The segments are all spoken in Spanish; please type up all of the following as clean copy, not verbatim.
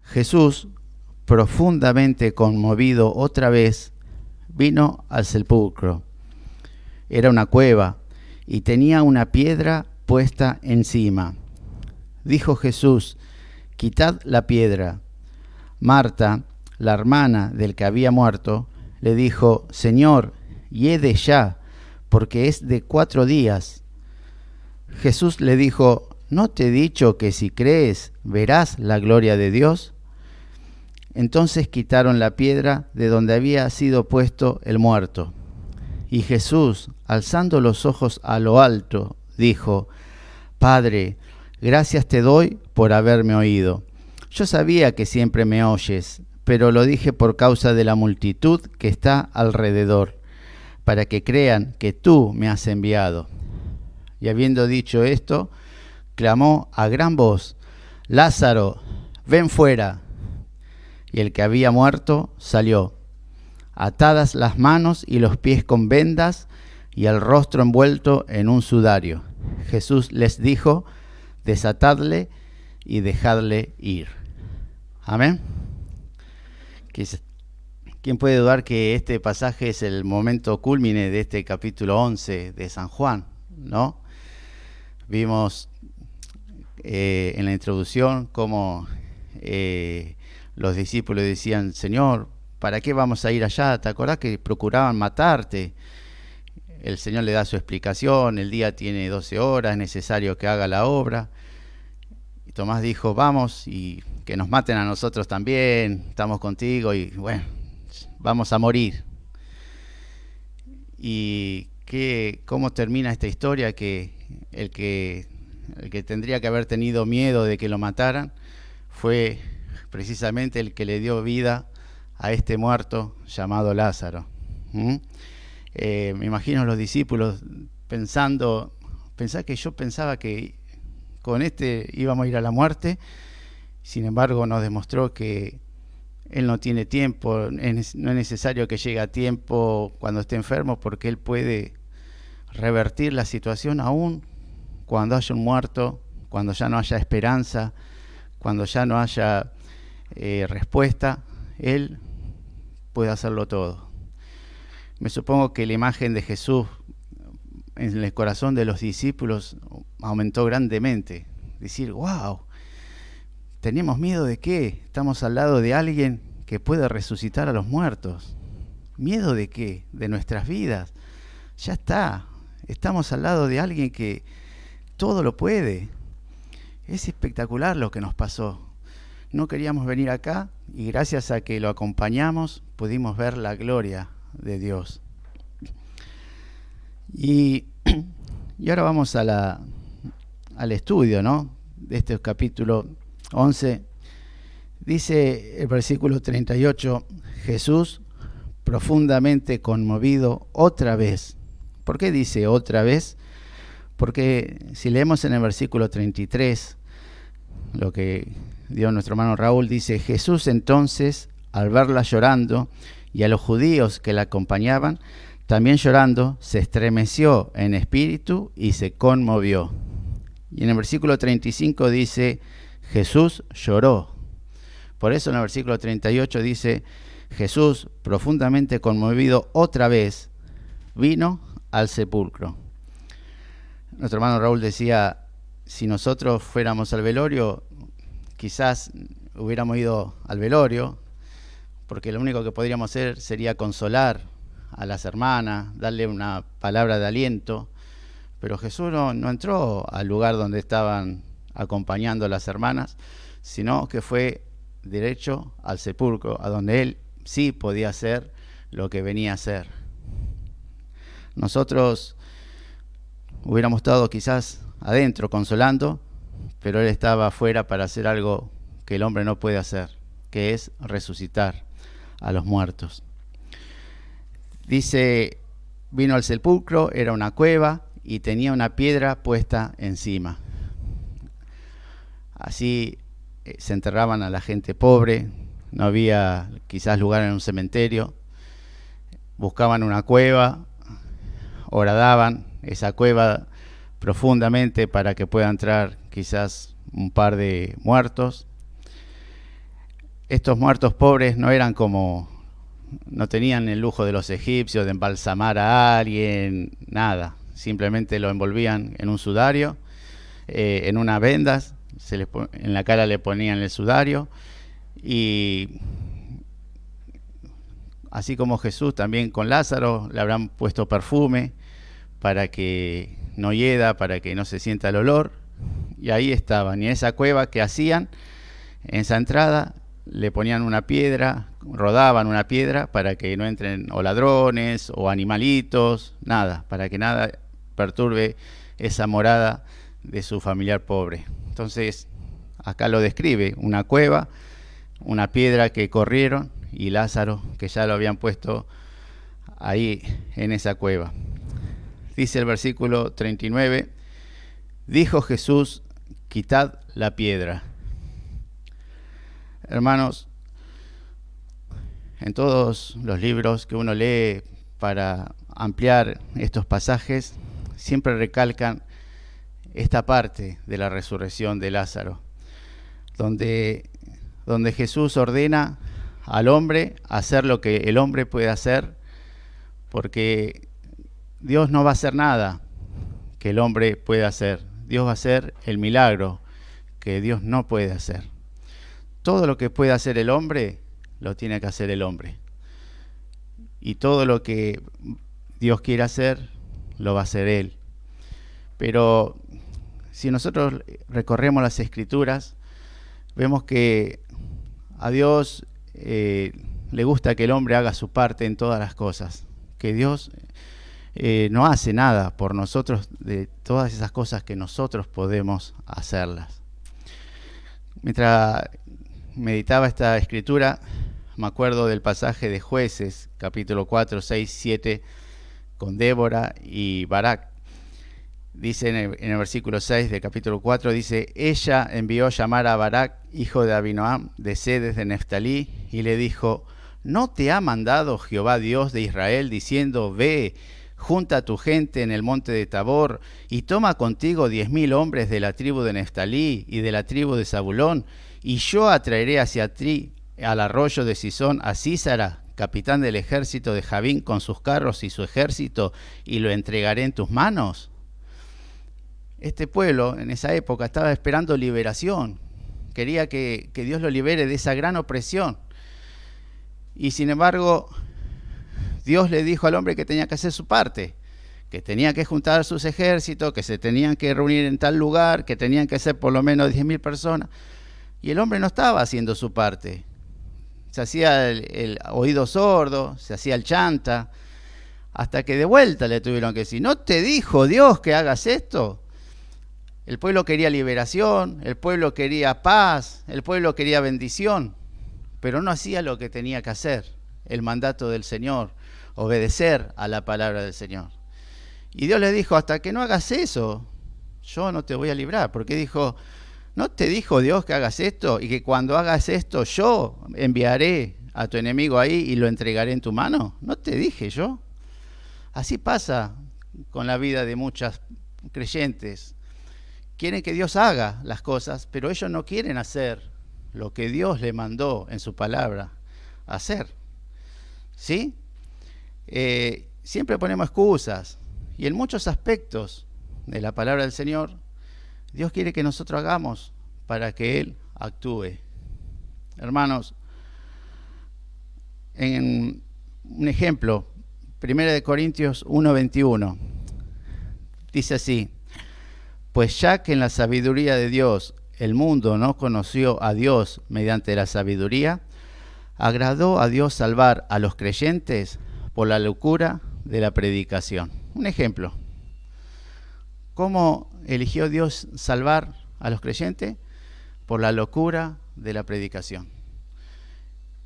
Jesús, profundamente conmovido otra vez, vino al sepulcro. Era una cueva y tenía una piedra puesta encima. Dijo Jesús: «Quitad la piedra». Marta, la hermana del que había muerto, le dijo: «Señor, hiede ya, porque es de 4 días». Jesús le dijo: «¿No te he dicho que si crees verás la gloria de Dios?». Entonces quitaron la piedra de donde había sido puesto el muerto. Y Jesús, alzando los ojos a lo alto, dijo: «Padre, gracias te doy por haberme oído. Yo sabía que siempre me oyes, pero lo dije por causa de la multitud que está alrededor, para que crean que tú me has enviado». Y habiendo dicho esto, clamó a gran voz: «Lázaro, ven fuera». Y el que había muerto salió, atadas las manos y los pies con vendas y el rostro envuelto en un sudario. Jesús les dijo: «Desatadle y dejadle ir». Amén. ¿Quién puede dudar que este pasaje es el momento cúlmine de este capítulo 11 de San Juan, ¿no? Vimos en la introducción cómo los discípulos decían: «Señor, ¿para qué vamos a ir allá? ¿Te acordás que procuraban matarte?». El Señor le da su explicación: el día tiene 12 horas, es necesario que haga la obra. Y Tomás dijo: «Vamos y que nos maten a nosotros también, estamos contigo y bueno, vamos a morir». ¿Y cómo termina esta historia? Que el que tendría que haber tenido miedo de que lo mataran fue precisamente el que le dio vida a este muerto llamado Lázaro. Me imagino los discípulos pensar que yo pensaba que con este íbamos a ir a la muerte. Sin embargo, nos demostró que Él no tiene tiempo, no es necesario que llegue a tiempo cuando esté enfermo, porque Él puede revertir la situación aún cuando haya un muerto, cuando ya no haya esperanza, cuando ya no haya respuesta. Él puede hacerlo todo. Me supongo que la imagen de Jesús en el corazón de los discípulos aumentó grandemente. Decir: «Wow, ¿tenemos miedo de qué? Estamos al lado de alguien que puede resucitar a los muertos. ¿Miedo de qué? De nuestras vidas. Ya está. Estamos al lado de alguien que todo lo puede». Es espectacular lo que nos pasó. No queríamos venir acá y gracias a que lo acompañamos pudimos ver la gloria de Dios. Y ahora vamos al estudio, ¿no?, de este capítulo 11. Dice el versículo 38: Jesús, profundamente conmovido otra vez. ¿Por qué dice otra vez? Porque si leemos en el versículo 33, lo que dio nuestro hermano Raúl, dice: Jesús entonces, al verla llorando, y a los judíos que la acompañaban, también llorando, se estremeció en espíritu y se conmovió. Y en el versículo 35 dice: Jesús lloró. Por eso en el versículo 38 dice: Jesús, profundamente conmovido otra vez, vino al sepulcro. Nuestro hermano Raúl decía: si nosotros fuéramos al velorio, quizás hubiéramos ido al velorio, porque lo único que podríamos hacer sería consolar a las hermanas, darle una palabra de aliento. Pero Jesús no entró al lugar donde estaban acompañando a las hermanas, sino que fue derecho al sepulcro, a donde él sí podía hacer lo que venía a hacer. Nosotros hubiéramos estado quizás adentro consolando, pero él estaba afuera para hacer algo que el hombre no puede hacer, que es resucitar a los muertos. Dice: vino al sepulcro, era una cueva y tenía una piedra puesta encima. Así se enterraban a la gente pobre, no había quizás lugar en un cementerio, buscaban una cueva horadaban esa cueva profundamente para que pueda entrar quizás un par de muertos. Estos muertos pobres no tenían el lujo de los egipcios de embalsamar a alguien, nada. Simplemente lo envolvían en un sudario, en unas vendas, en la cara le ponían el sudario, y así como Jesús, también con Lázaro le habrán puesto perfume para que no hieda, para que no se sienta el olor. Y ahí estaban, y en esa cueva que hacían, en esa entrada, le ponían una piedra, rodaban una piedra para que no entren o ladrones o animalitos, nada, para que nada perturbe esa morada de su familiar pobre. Entonces, acá lo describe, una cueva, una piedra que corrieron y Lázaro que ya lo habían puesto ahí en esa cueva. Dice el versículo 39, dijo Jesús, quitad la piedra. Hermanos, en todos los libros que uno lee para ampliar estos pasajes, siempre recalcan esta parte de la resurrección de Lázaro, donde Jesús ordena al hombre hacer lo que el hombre puede hacer, porque Dios no va a hacer nada que el hombre pueda hacer. Dios va a hacer el milagro que Dios no puede hacer. Todo lo que puede hacer el hombre, lo tiene que hacer el hombre. Y todo lo que Dios quiere hacer, lo va a hacer Él. Pero si nosotros recorremos las Escrituras, vemos que a Dios le gusta que el hombre haga su parte en todas las cosas. Que Dios no hace nada por nosotros de todas esas cosas que nosotros podemos hacerlas. Mientras meditaba esta escritura, me acuerdo del pasaje de Jueces, capítulo 4, 6, 7, con Débora y Barak. Dice en el versículo 6 del capítulo 4, dice, ella envió llamar a Barak, hijo de Abinoam, de Sedes de Neftalí, y le dijo, ¿no te ha mandado Jehová Dios de Israel, diciendo, ve, junta a tu gente en el monte de Tabor, y toma contigo 10,000 hombres de la tribu de Neftalí y de la tribu de Zabulón, y yo atraeré hacia ti al arroyo de Sisón a Sísara, capitán del ejército de Javín, con sus carros y su ejército, y lo entregaré en tus manos? Este pueblo en esa época estaba esperando liberación, quería que Dios lo libere de esa gran opresión. Y sin embargo, Dios le dijo al hombre que tenía que hacer su parte, que tenía que juntar sus ejércitos, que se tenían que reunir en tal lugar, que tenían que ser por lo menos 10,000 personas. Y el hombre no estaba haciendo su parte. Se hacía el oído sordo, se hacía el chanta, hasta que de vuelta le tuvieron que decir, ¿no te dijo Dios que hagas esto? El pueblo quería liberación, el pueblo quería paz, el pueblo quería bendición, pero no hacía lo que tenía que hacer, el mandato del Señor, obedecer a la palabra del Señor. Y Dios le dijo, hasta que no hagas eso, yo no te voy a librar, porque dijo, ¿no te dijo Dios que hagas esto? Y que cuando hagas esto, yo enviaré a tu enemigo ahí y lo entregaré en tu mano. ¿No te dije yo? Así pasa con la vida de muchos creyentes. Quieren que Dios haga las cosas, pero ellos no quieren hacer lo que Dios le mandó en su palabra hacer. ¿Sí? Siempre ponemos excusas. Y en muchos aspectos de la palabra del Señor, Dios quiere que nosotros hagamos para que Él actúe. Hermanos, en un ejemplo, 1 Corintios 1:21, dice así, pues ya que en la sabiduría de Dios el mundo no conoció a Dios mediante la sabiduría, agradó a Dios salvar a los creyentes por la locura de la predicación. Un ejemplo. ¿Cómo eligió Dios salvar a los creyentes? Por la locura de la predicación.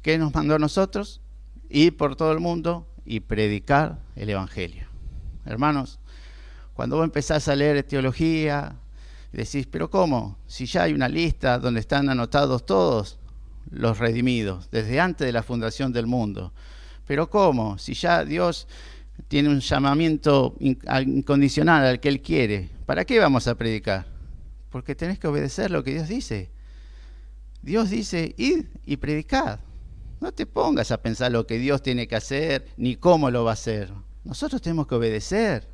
¿Qué nos mandó a nosotros? Ir por todo el mundo y predicar el Evangelio. Hermanos, cuando vos empezás a leer teología, decís, ¿pero cómo? Si ya hay una lista donde están anotados todos los redimidos, desde antes de la fundación del mundo. ¿Pero cómo? Si ya Dios tiene un llamamiento incondicional al que Él quiere. ¿Para qué vamos a predicar? Porque tenés que obedecer lo que Dios dice. Dios dice, id y predicad. No te pongas a pensar lo que Dios tiene que hacer, ni cómo lo va a hacer. Nosotros tenemos que obedecer.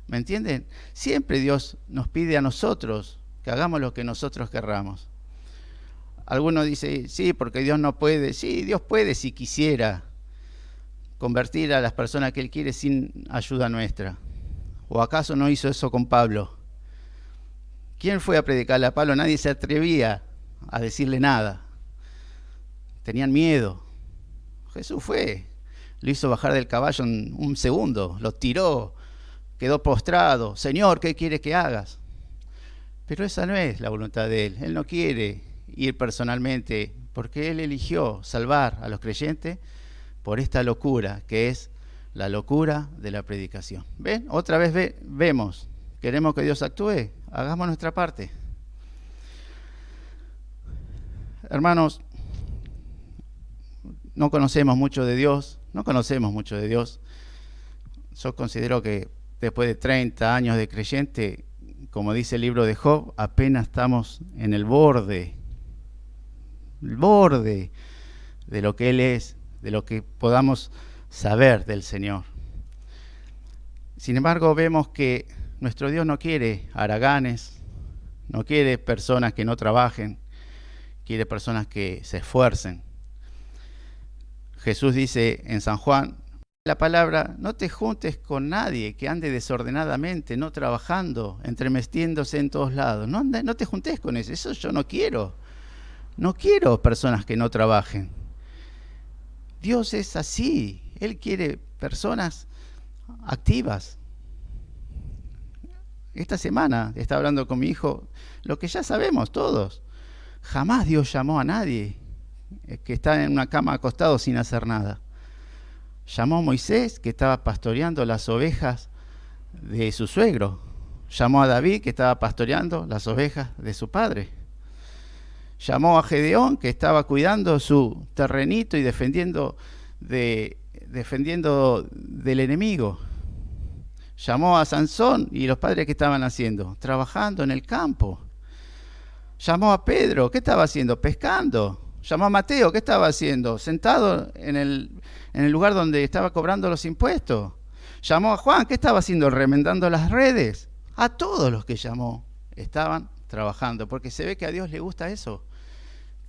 ¿Me entienden? Siempre Dios nos pide a nosotros que hagamos lo que nosotros querramos. Algunos dicen, sí, porque Dios no puede. Sí, Dios puede si quisiera convertir a las personas que Él quiere sin ayuda nuestra. ¿O acaso no hizo eso con Pablo? ¿Quién fue a predicarle a Pablo? Nadie se atrevía a decirle nada. Tenían miedo. Jesús fue. Lo hizo bajar del caballo en un segundo. Lo tiró. Quedó postrado. Señor, ¿qué quieres que hagas? Pero esa no es la voluntad de Él. Él no quiere ir personalmente porque Él eligió salvar a los creyentes por esta locura que es la locura de la predicación. ¿Ven? Otra vez vemos. ¿Queremos que Dios actúe? Hagamos nuestra parte. Hermanos, no conocemos mucho de Dios. Yo considero que después de 30 años de creyente, como dice el libro de Job, apenas estamos en el borde de lo que Él es, de lo que podamos saber del Señor. Sin embargo, vemos que nuestro Dios no quiere haraganes, no quiere personas que no trabajen, quiere personas que se esfuercen. Jesús dice en San Juan, la palabra, no te juntes con nadie que ande desordenadamente, no trabajando, entremetiéndose en todos lados. No te juntes con eso. Eso yo no quiero. No quiero personas que no trabajen. Dios es así. Él quiere personas activas. Esta semana estaba hablando con mi hijo, lo que ya sabemos todos. Jamás Dios llamó a nadie que está en una cama acostado sin hacer nada. Llamó a Moisés, que estaba pastoreando las ovejas de su suegro. Llamó a David, que estaba pastoreando las ovejas de su padre. Llamó a Gedeón, que estaba cuidando su terrenito y defendiendo del enemigo. Llamó a Sansón y los padres, ¿qué estaban haciendo? Trabajando en el campo. Llamó a Pedro, ¿qué estaba haciendo? Pescando. Llamó a Mateo, ¿qué estaba haciendo? Sentado en el lugar donde estaba cobrando los impuestos. Llamó a Juan, ¿qué estaba haciendo? Remendando las redes. A todos los que llamó estaban trabajando, porque se ve que a Dios le gusta eso,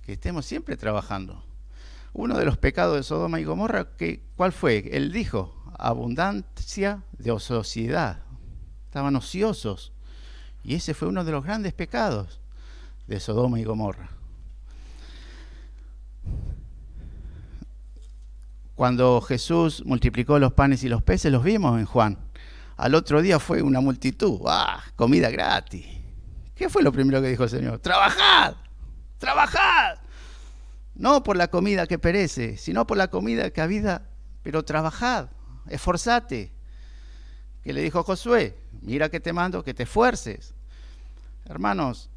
que estemos siempre trabajando. Uno de los pecados de Sodoma y Gomorra, ¿cuál fue? Él dijo, abundancia de ociosidad. Estaban ociosos. Y ese fue uno de los grandes pecados de Sodoma y Gomorra. Cuando Jesús multiplicó los panes y los peces, los vimos en Juan. Al otro día fue una multitud. ¡Ah! Comida gratis. ¿Qué fue lo primero que dijo el Señor? ¡Trabajad! ¡Trabajad! No por la comida que perece, sino por la comida que habita. Pero trabajad, esforzate. Que le dijo Josué, mira que te mando, que te esfuerces. Hermanos,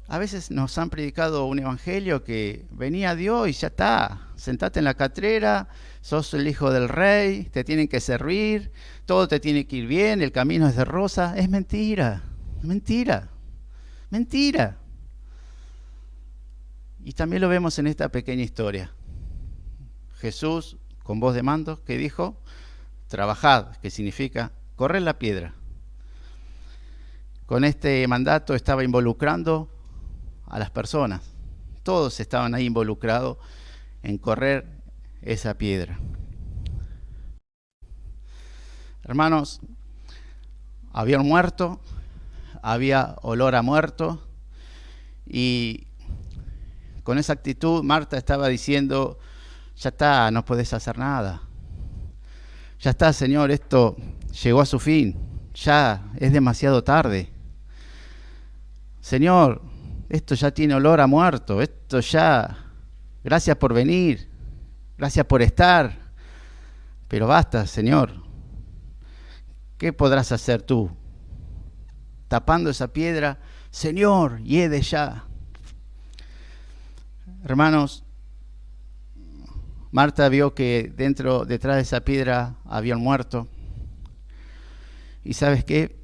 a veces nos han predicado un evangelio que venía Dios y ya está. Sentate en la catrera, sos el hijo del rey, te tienen que servir, todo te tiene que ir bien, el camino es de rosa. Es mentira, mentira, mentira. Y también lo vemos en esta pequeña historia. Jesús, con voz de mando, que dijo, trabajad, que significa correr la piedra. Con este mandato estaba involucrando a las personas. Todos estaban ahí involucrados en correr esa piedra. Hermanos, había un muerto, había olor a muerto, y con esa actitud Marta estaba diciendo, ya está, no podés hacer nada. Ya está, Señor, esto llegó a su fin. Ya es demasiado tarde. Señor, esto ya tiene olor a muerto. Esto ya, gracias por venir. Gracias por estar. Pero basta, Señor. ¿Qué podrás hacer tú? Tapando esa piedra, Señor, hiede ya. Hermanos, Marta vio que detrás de esa piedra había un muerto. ¿Y sabes qué?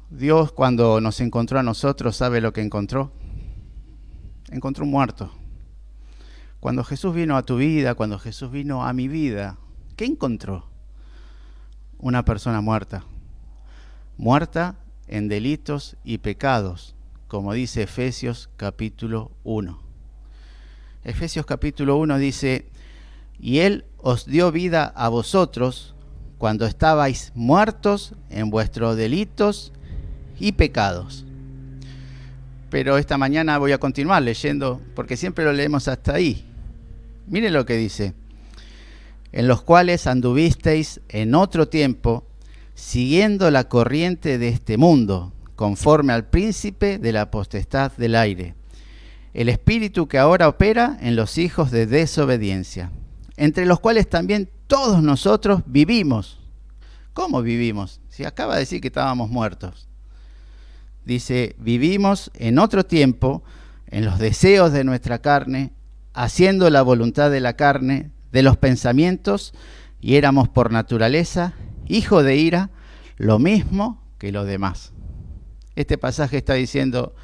Dios, cuando nos encontró a nosotros, ¿sabe lo que encontró? Encontró un muerto. Cuando Jesús vino a tu vida, cuando Jesús vino a mi vida, ¿qué encontró? Una persona muerta. Muerta en delitos y pecados, como dice Efesios capítulo 1. Efesios capítulo 1 dice: y Él os dio vida a vosotros cuando estabais muertos en vuestros delitos y pecados. Pero esta mañana voy a continuar leyendo, porque siempre lo leemos hasta ahí. Miren lo que dice: en los cuales anduvisteis en otro tiempo, siguiendo la corriente de este mundo, conforme al príncipe de la potestad del aire, el espíritu que ahora opera en los hijos de desobediencia, entre los cuales también todos nosotros vivimos. ¿Cómo vivimos? Si acaba de decir que estábamos muertos. Dice, vivimos en otro tiempo, en los deseos de nuestra carne, haciendo la voluntad de la carne, de los pensamientos, y éramos por naturaleza hijos de ira, lo mismo que los demás. Este pasaje está diciendo,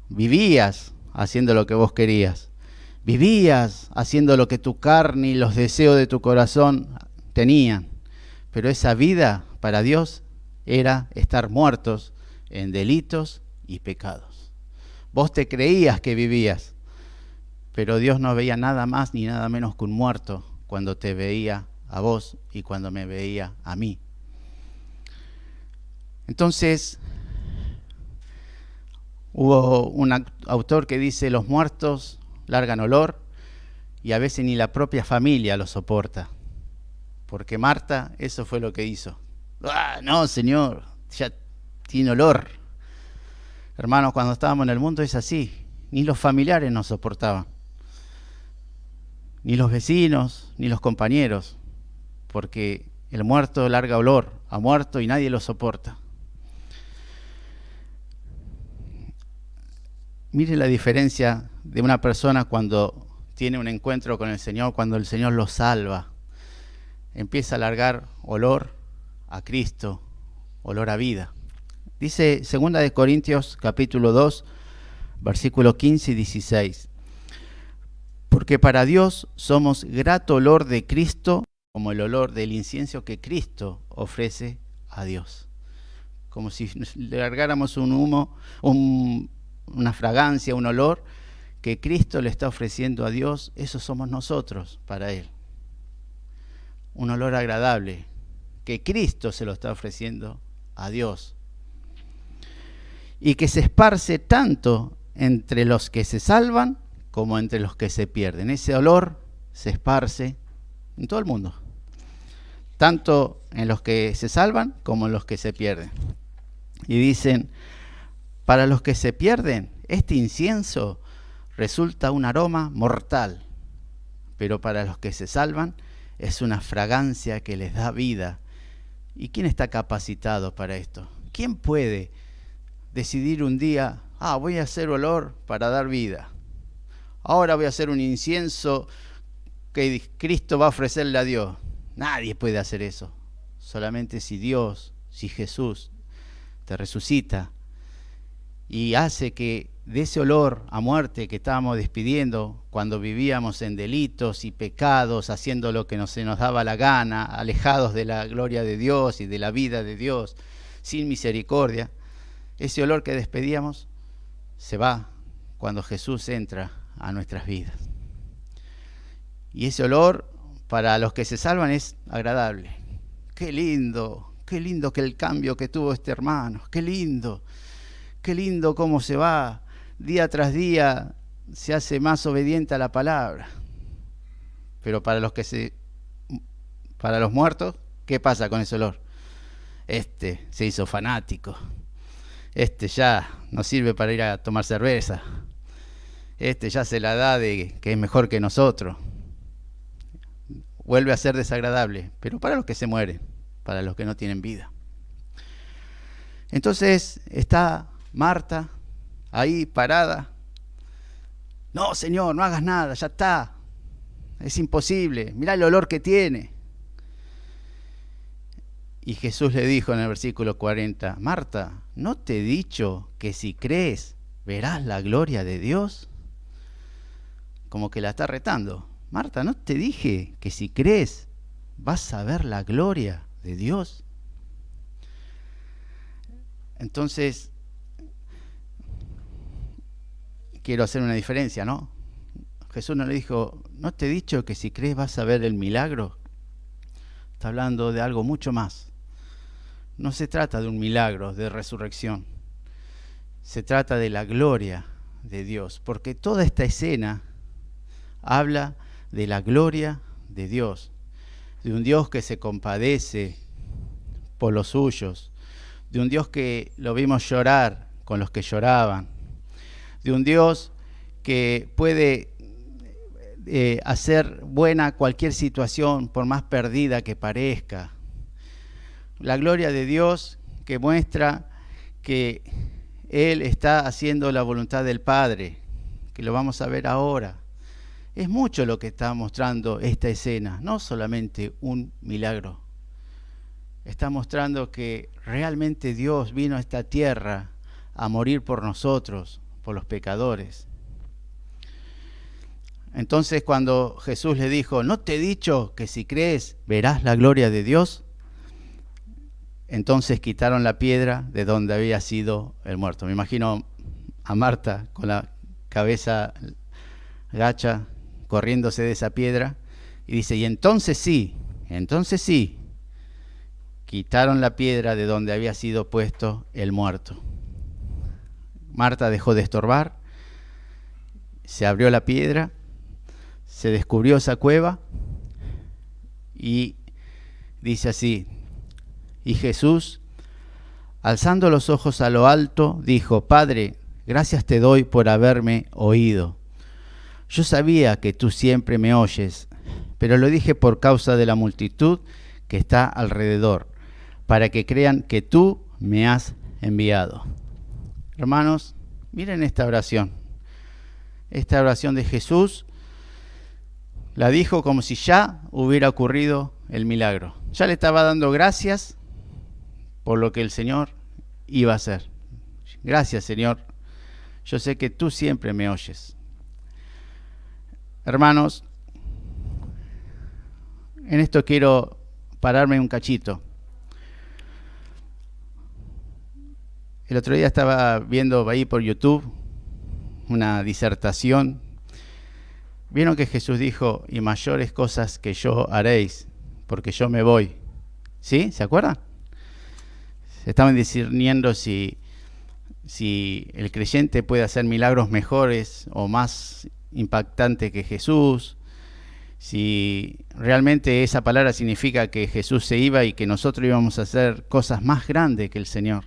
vivías haciendo lo que vos querías, vivías haciendo lo que tu carne y los deseos de tu corazón tenían, pero esa vida para Dios era estar muertos en delitos y pecados. Vos te creías que vivías, pero Dios no veía nada más ni nada menos que un muerto cuando te veía a vos y cuando me veía a mí. Entonces, hubo un autor que dice, los muertos largan olor y a veces ni la propia familia lo soporta. Porque Marta, eso fue lo que hizo. ¡Ah, no, Señor! Ya tiene olor. Hermanos, cuando estábamos en el mundo es así. Ni los familiares nos soportaban. Ni los vecinos, ni los compañeros. Porque el muerto larga olor, ha muerto y nadie lo soporta. Mire la diferencia de una persona cuando tiene un encuentro con el Señor, cuando el Señor lo salva. Empieza a largar olor a Cristo, olor a vida. Dice 2 Corintios capítulo 2, versículos 15 y 16. Porque para Dios somos grato olor de Cristo, como el olor del incienso que Cristo ofrece a Dios. Como si le largáramos un humo, una fragancia, un olor que Cristo le está ofreciendo a Dios, eso somos nosotros para Él. Un olor agradable que Cristo se lo está ofreciendo a Dios. Y que se esparce tanto entre los que se salvan como entre los que se pierden. Ese olor se esparce en todo el mundo, tanto en los que se salvan como en los que se pierden. Y dicen, para los que se pierden, este incienso resulta un aroma mortal, pero para los que se salvan es una fragancia que les da vida. ¿Y quién está capacitado para esto? ¿Quién puede decidir un día, voy a hacer olor para dar vida? Ahora voy a hacer un incienso que Cristo va a ofrecerle a Dios. Nadie puede hacer eso. Solamente si Dios, si Jesús te resucita y hace que de ese olor a muerte que estábamos despidiendo cuando vivíamos en delitos y pecados, haciendo lo que se nos daba la gana, alejados de la gloria de Dios y de la vida de Dios, sin misericordia, ese olor que despedíamos se va cuando Jesús entra a nuestras vidas. Y ese olor para los que se salvan es agradable. Qué lindo que el cambio que tuvo este hermano, qué lindo cómo se va día tras día, se hace más obediente a la palabra. Pero para los muertos, ¿qué pasa con ese olor? Este se hizo fanático, este ya no sirve para ir a tomar cerveza, este ya se la da de que es mejor que nosotros. Vuelve a ser desagradable, pero para los que se mueren, para los que no tienen vida. Entonces está Marta ahí parada. No, Señor, no hagas nada, ya está. Es imposible, mirá el olor que tiene. Y Jesús le dijo en el versículo 40, Marta, ¿no te he dicho que si crees verás la gloria de Dios? Como que la está retando. Marta, ¿no te dije que si crees vas a ver la gloria de Dios? Entonces, quiero hacer una diferencia, ¿no? Jesús no le dijo, ¿no te he dicho que si crees vas a ver el milagro? Está hablando de algo mucho más. No se trata de un milagro de resurrección. Se trata de la gloria de Dios, porque toda esta escena habla de la gloria de Dios, de un Dios que se compadece por los suyos, de un Dios que lo vimos llorar con los que lloraban, de un Dios que puede hacer buena cualquier situación por más perdida que parezca. La gloria de Dios que muestra que Él está haciendo la voluntad del Padre, que lo vamos a ver ahora. Es mucho lo que está mostrando esta escena, no solamente un milagro. Está mostrando que realmente Dios vino a esta tierra a morir por nosotros, por los pecadores. Entonces cuando Jesús le dijo, ¿no te he dicho que si crees verás la gloria de Dios? Entonces quitaron la piedra de donde había sido el muerto. Me imagino a Marta con la cabeza gacha, corriéndose de esa piedra, y dice, y entonces sí, quitaron la piedra de donde había sido puesto el muerto. Marta dejó de estorbar, se abrió la piedra, se descubrió esa cueva, y dice así, y Jesús, alzando los ojos a lo alto, dijo, Padre, gracias te doy por haberme oído. Yo sabía que tú siempre me oyes, pero lo dije por causa de la multitud que está alrededor, para que crean que tú me has enviado. Hermanos, miren esta oración. Esta oración de Jesús la dijo como si ya hubiera ocurrido el milagro. Ya le estaba dando gracias por lo que el Señor iba a hacer. Gracias, Señor. Yo sé que tú siempre me oyes. Hermanos, en esto quiero pararme un cachito. El otro día estaba viendo ahí por YouTube una disertación. Vieron que Jesús dijo, y mayores cosas que yo haréis, porque yo me voy. ¿Sí? ¿Se acuerdan? Se estaban discerniendo si el creyente puede hacer milagros mejores o más impactantes que Jesús, si realmente esa palabra significa que Jesús se iba y que nosotros íbamos a hacer cosas más grandes que el Señor.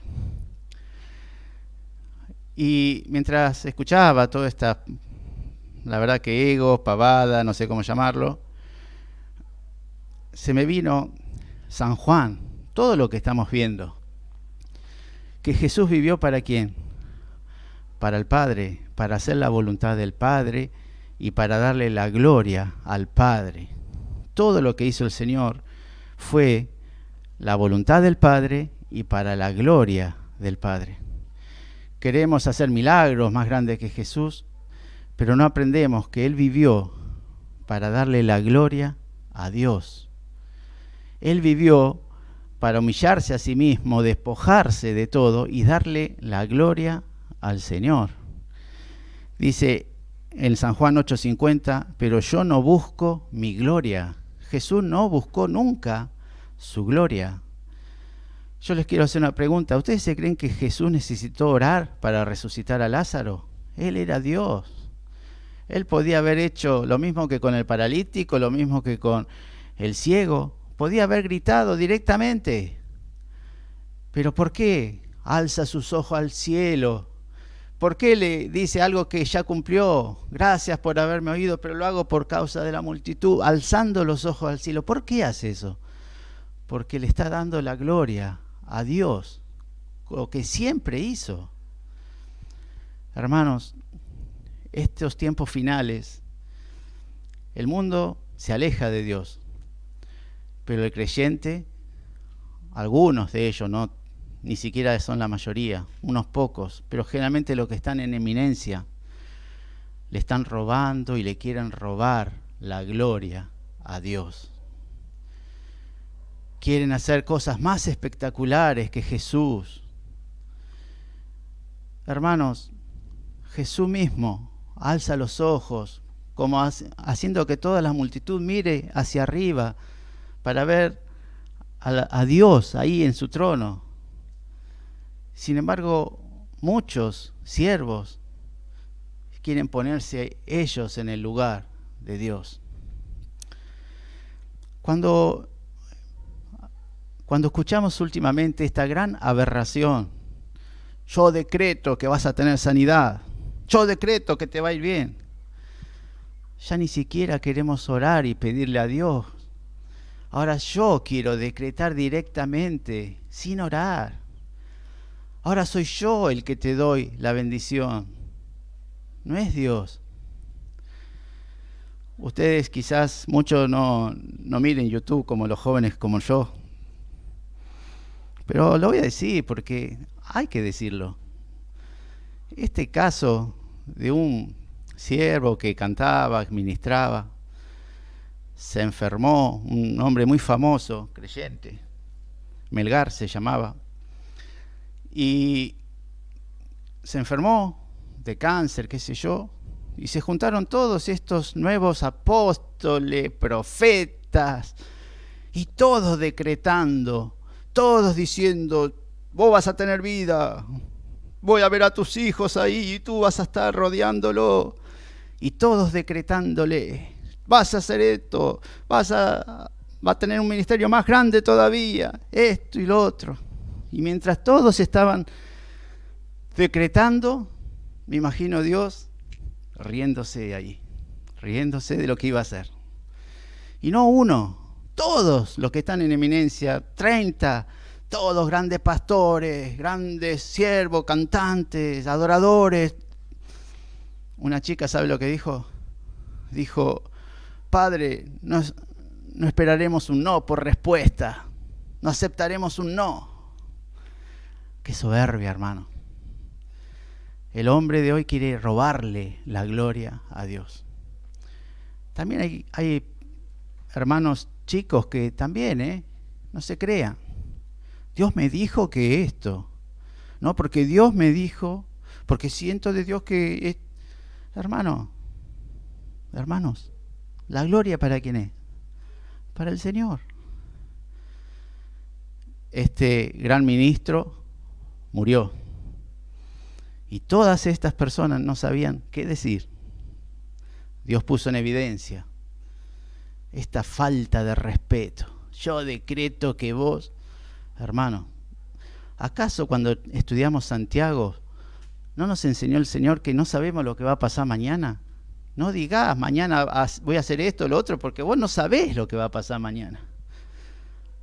Y mientras escuchaba toda esta, la verdad que ego, pavada, no sé cómo llamarlo, se me vino San Juan, todo lo que estamos viendo. Que Jesús vivió ¿para quién? Para el Padre, para hacer la voluntad del Padre y para darle la gloria al Padre. Todo lo que hizo el Señor fue la voluntad del Padre y para la gloria del Padre. Queremos hacer milagros más grandes que Jesús, pero no aprendemos que Él vivió para darle la gloria a Dios. Él vivió para humillarse a sí mismo, despojarse de todo y darle la gloria al Señor. Dice en San Juan 8:50, pero yo no busco mi gloria. Jesús no buscó nunca su gloria. Yo les quiero hacer una pregunta. ¿Ustedes se creen que Jesús necesitó orar para resucitar a Lázaro? Él era Dios. Él podía haber hecho lo mismo que con el paralítico, lo mismo que con el ciego. Podía haber gritado directamente. ¿Pero por qué alza sus ojos al cielo? ¿Por qué le dice algo que ya cumplió? Gracias por haberme oído, pero lo hago por causa de la multitud, alzando los ojos al cielo. ¿Por qué hace eso? Porque le está dando la gloria a Dios, lo que siempre hizo. Hermanos, estos tiempos finales, el mundo se aleja de Dios, pero el creyente Algunos de ellos, no, ni siquiera son la mayoría, unos pocos, pero generalmente los que están en eminencia le están robando y le quieren robar la gloria a Dios. Quieren hacer cosas más espectaculares que Jesús. Hermanos, Jesús mismo alza los ojos, como haciendo que toda la multitud mire hacia arriba para ver a Dios ahí en su trono. Sin embargo, muchos siervos quieren ponerse ellos en el lugar de Dios. Cuando escuchamos últimamente esta gran aberración, yo decreto que vas a tener sanidad, yo decreto que te va a ir bien, ya ni siquiera queremos orar y pedirle a Dios. Ahora yo quiero decretar directamente, sin orar. Ahora soy yo el que te doy la bendición, no es Dios. Ustedes quizás muchos no miren YouTube como los jóvenes como yo, pero lo voy a decir porque hay que decirlo. Este caso de un siervo que cantaba, ministraba, se enfermó, un hombre muy famoso, creyente, Melgar se llamaba, y se enfermó de cáncer, qué sé yo, y se juntaron todos estos nuevos apóstoles, profetas, y todos decretando, todos diciendo, vos vas a tener vida, voy a ver a tus hijos ahí y tú vas a estar rodeándolo, y todos decretándole, vas a hacer esto, va a tener un ministerio más grande todavía, esto y lo otro. Y mientras todos estaban decretando, me imagino Dios riéndose de allí, riéndose de lo que iba a hacer. Y no uno, todos los que están en eminencia, 30, todos grandes pastores, grandes siervos, cantantes, adoradores. Una chica, ¿sabe lo que dijo? Dijo, Padre, no esperaremos un no por respuesta, no aceptaremos un no. Qué soberbia, hermano. El hombre de hoy quiere robarle la gloria a Dios. También hay hermanos chicos que también, no se crean. Dios me dijo que esto, no, porque Dios me dijo, porque siento de Dios que hermanos, ¿la gloria para quién es? Para el Señor. Este gran ministro murió. Y todas estas personas no sabían qué decir. Dios puso en evidencia esta falta de respeto. Yo decreto que vos, hermano, ¿acaso cuando estudiamos Santiago no nos enseñó el Señor que no sabemos lo que va a pasar mañana? No digas mañana voy a hacer esto o lo otro, porque vos no sabés lo que va a pasar mañana.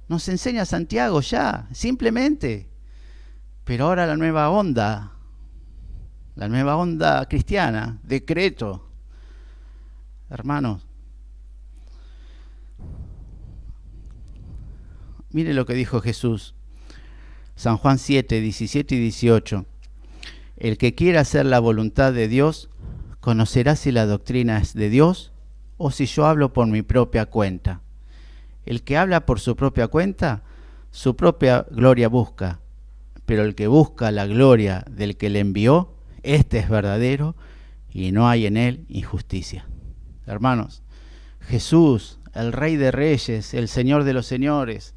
Nos enseña Santiago ya, simplemente. Pero ahora la nueva onda cristiana, decreto. Hermanos, mire lo que dijo Jesús. San Juan 7, 17 y 18. El que quiera hacer la voluntad de Dios, conocerá si la doctrina es de Dios o si yo hablo por mi propia cuenta. El que habla por su propia cuenta, su propia gloria busca, pero el que busca la gloria del que le envió, este es verdadero y no hay en él injusticia. Hermanos, Jesús, el Rey de Reyes, el Señor de los Señores,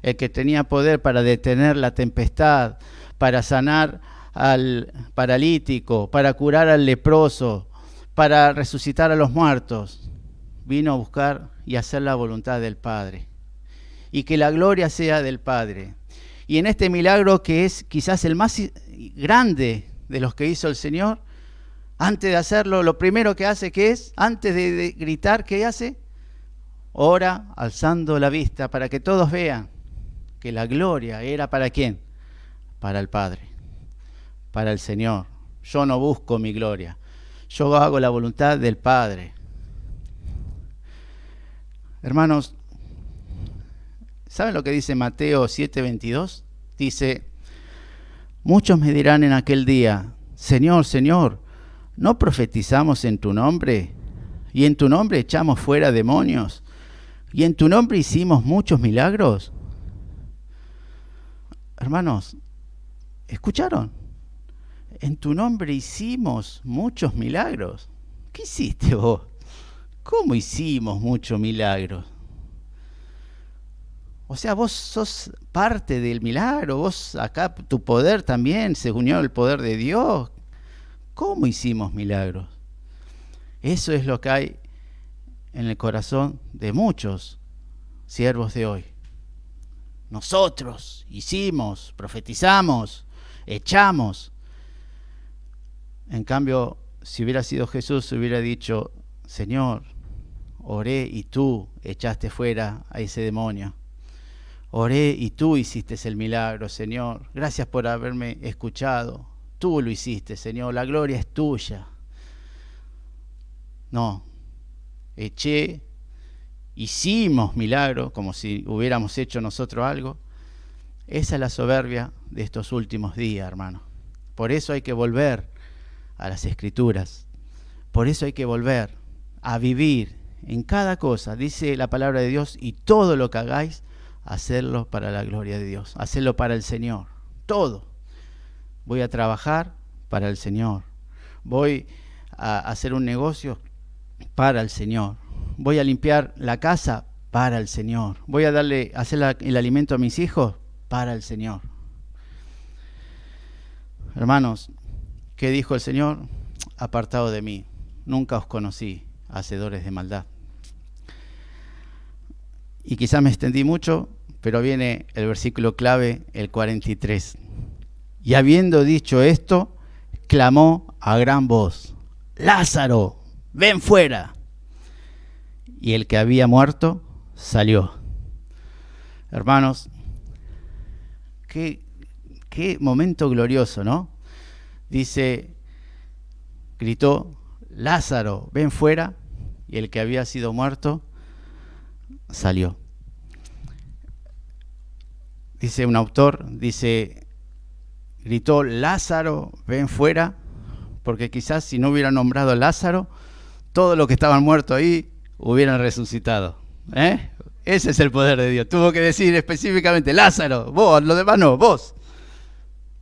el que tenía poder para detener la tempestad, para sanar al paralítico, para curar al leproso, para resucitar a los muertos, vino a buscar y hacer la voluntad del Padre. Y que la gloria sea del Padre. Y en este milagro que es quizás el más grande de los que hizo el Señor, antes de hacerlo, lo primero que hace, ¿qué es? Antes de gritar, ¿qué hace? Ora alzando la vista para que todos vean que la gloria era ¿para quién? Para el Padre, para el Señor. Yo no busco mi gloria, yo hago la voluntad del Padre. Hermanos, ¿Saben lo que dice Mateo 7:22? Dice, muchos me dirán en aquel día, Señor, Señor, ¿no profetizamos en tu nombre? ¿Y en tu nombre echamos fuera demonios? ¿Y en tu nombre hicimos muchos milagros? Hermanos, ¿escucharon? En tu nombre hicimos muchos milagros. ¿Qué hiciste vos? ¿Cómo hicimos muchos milagros? O sea, vos sos parte del milagro, vos acá, tu poder también se unió al poder de Dios. ¿Cómo hicimos milagros? Eso es lo que hay en el corazón de muchos siervos de hoy. Nosotros hicimos, profetizamos, echamos. En cambio, si hubiera sido Jesús, hubiera dicho, Señor, oré y tú echaste fuera a ese demonio. Oré y tú hiciste el milagro, Señor. Gracias por haberme escuchado. Tú lo hiciste, Señor. La gloria es tuya. No. Eché, hicimos milagro, como si hubiéramos hecho nosotros algo. Esa es la soberbia de estos últimos días, hermano. Por eso hay que volver a las Escrituras. Por eso hay que volver a vivir en cada cosa. Dice la palabra de Dios, y todo lo que hagáis, hacerlo para la gloria de Dios, hacerlo para el Señor, todo. Voy a trabajar para el Señor, voy a hacer un negocio para el Señor, voy a limpiar la casa para el Señor, voy a hacer el alimento a mis hijos para el Señor. Hermanos, ¿qué dijo el Señor? Apartado de mí, nunca os conocí, hacedores de maldad. Y quizás me extendí mucho, pero viene el versículo clave, el 43. Y habiendo dicho esto, clamó a gran voz, Lázaro, ven fuera. Y el que había muerto salió. Hermanos, qué momento glorioso, ¿no? Dice, gritó, Lázaro, ven fuera. Y el que había sido muerto salió. Dice un autor, gritó, Lázaro, ven fuera, porque quizás si no hubiera nombrado a Lázaro, todos los que estaban muertos ahí hubieran resucitado. Ese es el poder de Dios. Tuvo que decir específicamente, Lázaro, vos, los demás no, vos,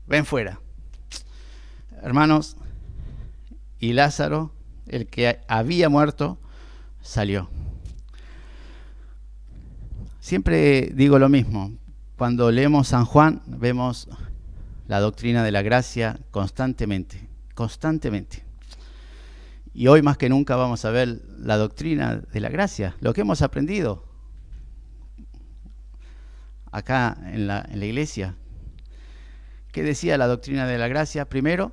ven fuera. Hermanos, y Lázaro, el que había muerto, salió. Siempre digo lo mismo. Cuando leemos San Juan, vemos la doctrina de la gracia constantemente. Y hoy más que nunca vamos a ver la doctrina de la gracia, lo que hemos aprendido acá en la iglesia. ¿Qué decía la doctrina de la gracia? Primero,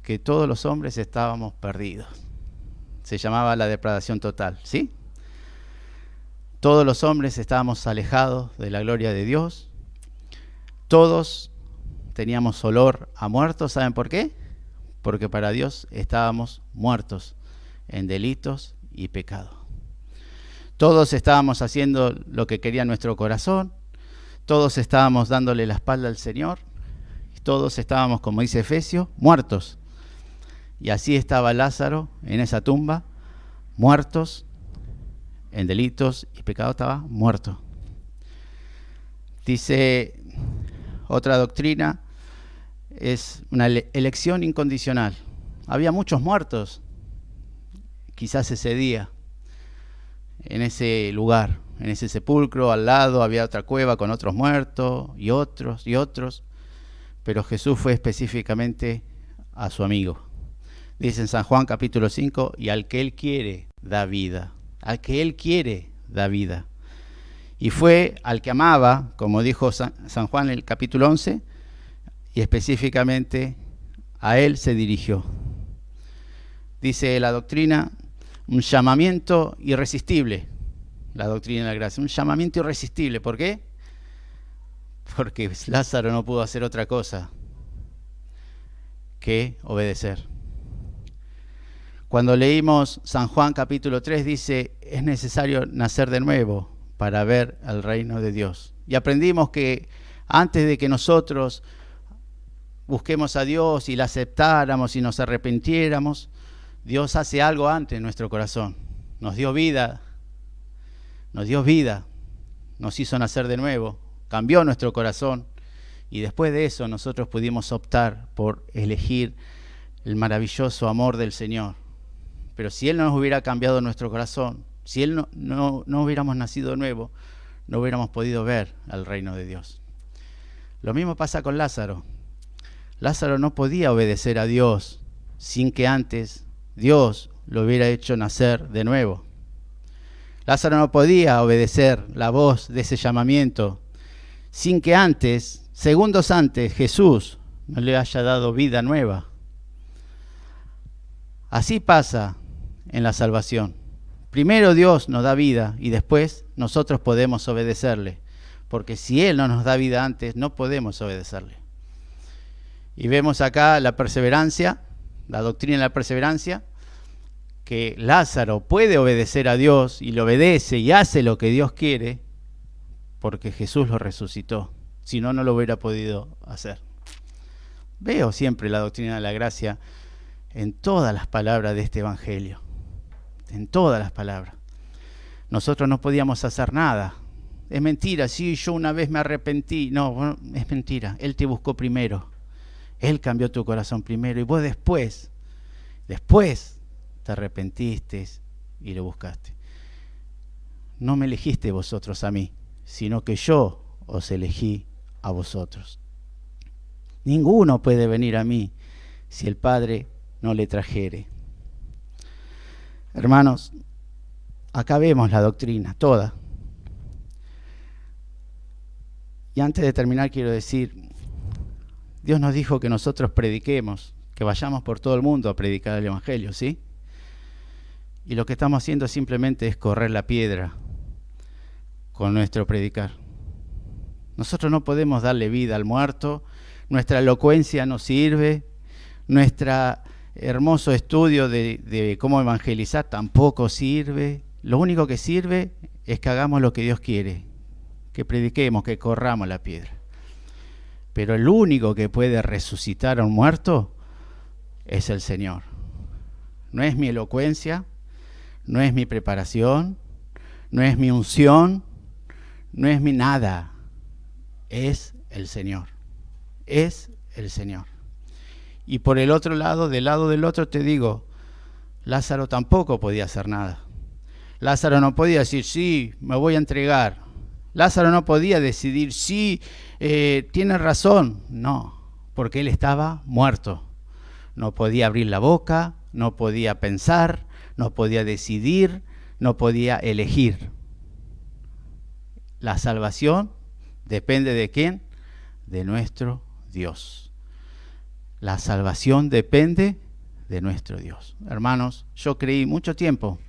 que todos los hombres estábamos perdidos. Se llamaba la depravación total, ¿sí? Todos los hombres estábamos alejados de la gloria de Dios. Todos teníamos olor a muertos. ¿Saben por qué? Porque para Dios estábamos muertos en delitos y pecados. Todos estábamos haciendo lo que quería nuestro corazón. Todos estábamos dándole la espalda al Señor. Todos estábamos, como dice Efesios, muertos. Y así estaba Lázaro en esa tumba, muertos en delitos y pecados, estaba muerto. Dice otra doctrina, es una elección incondicional. Había muchos muertos, quizás ese día, en ese lugar, en ese sepulcro, al lado había otra cueva con otros muertos y otros, pero Jesús fue específicamente a su amigo. Dice en San Juan capítulo 5, y al que Él quiere da vida. Al que Él quiere da vida. Y fue al que amaba, como dijo San Juan en el capítulo 11, y específicamente a Él se dirigió. Dice la doctrina, un llamamiento irresistible. La doctrina de la gracia, un llamamiento irresistible. ¿Por qué? Porque Lázaro no pudo hacer otra cosa que obedecer. Cuando leímos San Juan capítulo 3 dice, es necesario nacer de nuevo para ver el reino de Dios. Y aprendimos que antes de que nosotros busquemos a Dios y la aceptáramos y nos arrepintiéramos, Dios hace algo antes en nuestro corazón. Nos dio vida, nos hizo nacer de nuevo, cambió nuestro corazón, y después de eso nosotros pudimos optar por elegir el maravilloso amor del Señor. Pero si Él no nos hubiera cambiado nuestro corazón, si Él no hubiéramos nacido de nuevo, no hubiéramos podido ver al reino de Dios. Lo mismo pasa con Lázaro. Lázaro no podía obedecer a Dios sin que antes Dios lo hubiera hecho nacer de nuevo. Lázaro no podía obedecer la voz de ese llamamiento sin que antes, segundos antes, Jesús no le haya dado vida nueva. Así pasa en la salvación. Primero Dios nos da vida y después nosotros podemos obedecerle. Porque si Él no nos da vida antes, no podemos obedecerle. Y vemos acá la perseverancia, la doctrina de la perseverancia, que Lázaro puede obedecer a Dios y le obedece y hace lo que Dios quiere porque Jesús lo resucitó. Si no, no lo hubiera podido hacer. Veo siempre la doctrina de la gracia en todas las palabras de este evangelio. En todas las palabras. Nosotros no podíamos hacer nada. Es mentira, sí, yo una vez me arrepentí. No, es mentira. Él te buscó primero. Él cambió tu corazón primero y vos después te arrepentiste y lo buscaste. No me elegiste vosotros a mí, sino que yo os elegí a vosotros. Ninguno puede venir a mí si el Padre no le trajere. Hermanos, acá vemos la doctrina, toda. Y antes de terminar quiero decir, Dios nos dijo que nosotros prediquemos, que vayamos por todo el mundo a predicar el Evangelio, ¿sí? Y lo que estamos haciendo simplemente es correr la piedra con nuestro predicar. Nosotros no podemos darle vida al muerto, nuestra elocuencia no sirve, nuestro hermoso estudio de cómo evangelizar tampoco sirve. Lo único que sirve es que hagamos lo que Dios quiere, que prediquemos, que corramos la piedra. Pero el único que puede resucitar a un muerto es el Señor. No es mi elocuencia, no es mi preparación, no es mi unción, no es mi nada. Es el Señor. Es el Señor. Y por el otro lado, del lado del otro te digo, Lázaro tampoco podía hacer nada. Lázaro no podía decir, sí, me voy a entregar. Lázaro no podía decidir, sí, tiene razón. No, porque él estaba muerto. No podía abrir la boca, no podía pensar, no podía decidir, no podía elegir. La salvación depende de ¿quién? De nuestro Dios. La salvación depende de nuestro Dios. Hermanos, yo creí mucho tiempo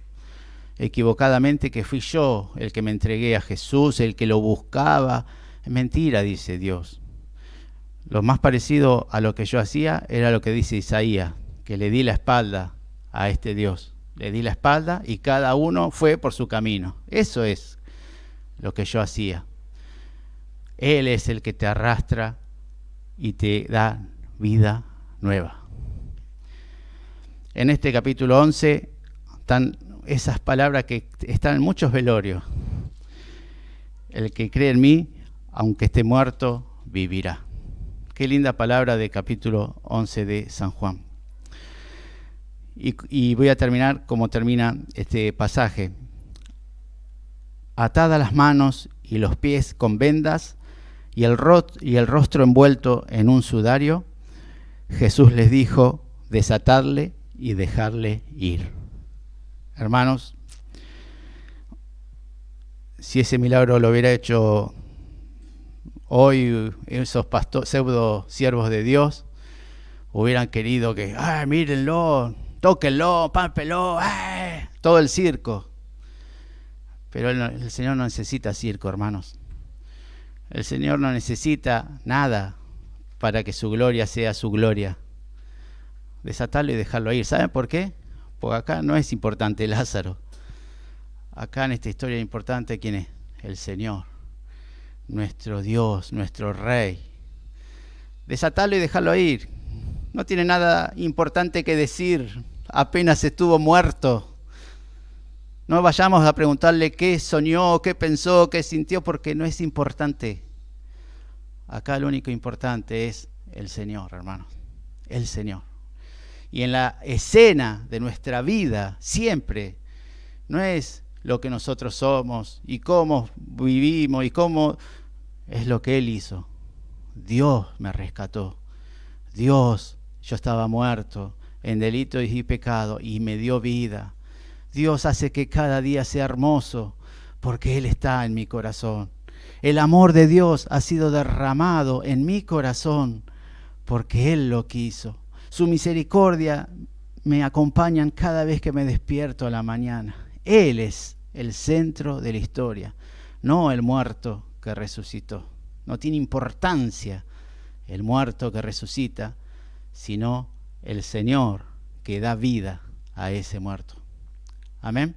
equivocadamente que fui yo el que me entregué a Jesús, el que lo buscaba. Es mentira, dice Dios. Lo más parecido a lo que yo hacía era lo que dice Isaías, que le di la espalda a este Dios. Le di la espalda y cada uno fue por su camino. Eso es lo que yo hacía. Él es el que te arrastra y te da vida nueva. En este capítulo 11 están esas palabras que están en muchos velorios. El que cree en mí, aunque esté muerto, vivirá. Qué linda palabra de capítulo 11 de San Juan. Y voy a terminar como termina este pasaje. Atadas las manos y los pies con vendas y el rostro envuelto en un sudario, Jesús les dijo, desatadle y dejarle ir. Hermanos, si ese milagro lo hubiera hecho hoy esos pseudo siervos de Dios, hubieran querido que, mírenlo, tóquenlo, pámpenlo, todo el circo. Pero el Señor no necesita circo, hermanos. El Señor no necesita nada para que su gloria sea su gloria. Desatarlo y dejarlo ir. ¿Saben por qué? Porque acá no es importante Lázaro. Acá en esta historia es importante quién es, el Señor. nuestro Dios, nuestro Rey. Desatalo y déjalo ir. No tiene nada importante que decir. Apenas estuvo muerto. No vayamos a preguntarle qué soñó, qué pensó, qué sintió, porque no es importante. Acá lo único importante es el Señor, hermanos. El Señor. Y en la escena de nuestra vida, siempre, no es lo que nosotros somos y cómo vivimos y cómo es lo que Él hizo. Dios me rescató. Dios, yo estaba muerto en delito y pecado y me dio vida. Dios hace que cada día sea hermoso porque Él está en mi corazón. El amor de Dios ha sido derramado en mi corazón porque Él lo quiso. Su misericordia me acompaña cada vez que me despierto a la mañana. Él es el centro de la historia, no el muerto que resucitó. No tiene importancia el muerto que resucita, sino el Señor que da vida a ese muerto. Amén.